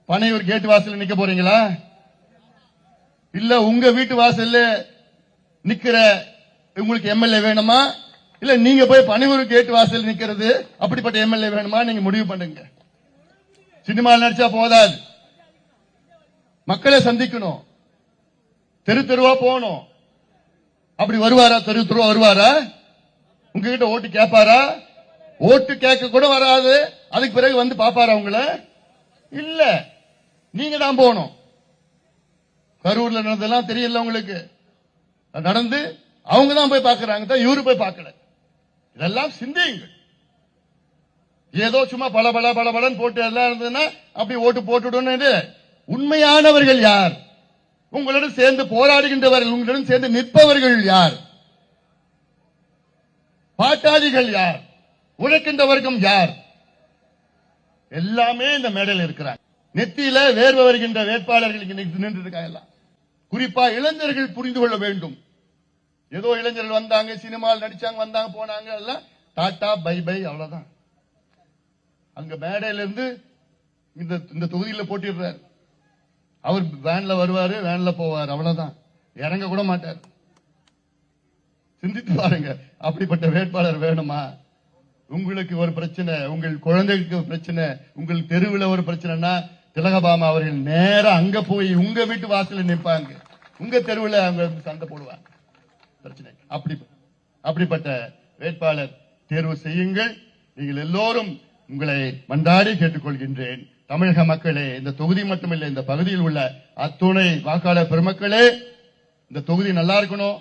பனையூர் கேட்டு வாசல்ல நிக்க போறீங்களா? இல்ல உங்க வீட்டு வாசல்ல நிக்கிற உங்களுக்கு எம்எல்ஏ வேணுமா? இல்ல நீங்க போய் பனையூர் கேட்டு வாசல் நிக்கிறது அப்படிப்பட்ட எம்எல்ஏ வேணுமா? நீங்க முடிவு பண்ணுங்க. சினிமாவில் நடிச்சா போதாது, மக்களை சந்திக்கணும், தெரு தெருவா போகணும். அப்படி வருவாரா? தெரு தெருவா வருவாரா? உங்ககிட்ட ஓட்டு கேட்பாரா? ஓட்டு கேட்க கூட வராது. அதுக்கு பிறகு வந்து பாப்பாரா உங்களை? இல்ல, நீங்க தான் போகணும். கரூர்ல நடந்ததெல்லாம் தெரியல உங்களுக்கு. நடந்து அவங்க தான் போய் பார்க்கறாங்க, இவரு போய் பார்க்கல. இதெல்லாம் சிந்தியுங்கள். ஏதோ சும்மா பல பல பல பலன் போட்டு எல்லாம் இருந்ததுன்னா அப்படி ஓட்டு போட்டுடணும். உண்மையானவர்கள் யார்? உங்களுடன் சேர்ந்து போராடுகின்றவர்கள், உங்களுடன் சேர்ந்து நிற்பவர்கள் யார்? பாட்டாளிகள் யார்? உழைக்கின்ற வர்க்கம் யார்? எல்லாமே இந்த மேடையில் இருக்கிறாங்க. நெத்தியில வேர்வை வருகின்ற வேட்பாளர்கள் நின்று இருக்காங்க. குறிப்பா இளைஞர்கள் புரிந்து கொள்ள வேண்டும். ஏதோ இளைஞர்கள் வந்தாங்க, சினிமாவில் நடிச்சாங்க, வந்தாங்க போனாங்க, எல்லாம் டாடா பை பை, அவ்வளவுதான். அங்க மேடையில இருந்து இந்த தொகுதியில் போட்டிடுறாரு. அவர் வேன்ல வருவாரு, வேன்ல போவார், அவ்வளவுதான். இறங்க கூட மாட்டார். சிந்தித்து பாருங்க, அப்படிப்பட்ட வேட்பாளர் வேணுமா? உங்களுக்கு ஒரு பிரச்சனை, உங்கள் குழந்தைகளுக்கு ஒரு பிரச்சனை, உங்கள் தெருவில் ஒரு பிரச்சனைனா திலகபாமா அவர்கள் நேரா அங்க போய் உங்க வீட்டு வாசலில் நிற்பாங்க, உங்க தெருவில் அவங்க சண்டை போடுவாங்க. பிரச்சனை அப்படிப்பட்ட வேட்பாளர் தேர்வு செய்யுங்கள். நீங்கள் எல்லோரும் உங்களை மன்றாடி கேட்டுக்கொள்கின்றேன். தமிழக மக்களே, இந்த தொகுதி மட்டுமில்லை, இந்த பகுதியில் உள்ள அத்துணை வாக்காளர் பெருமக்களே, இந்த தொகுதி நல்லா இருக்கணும்.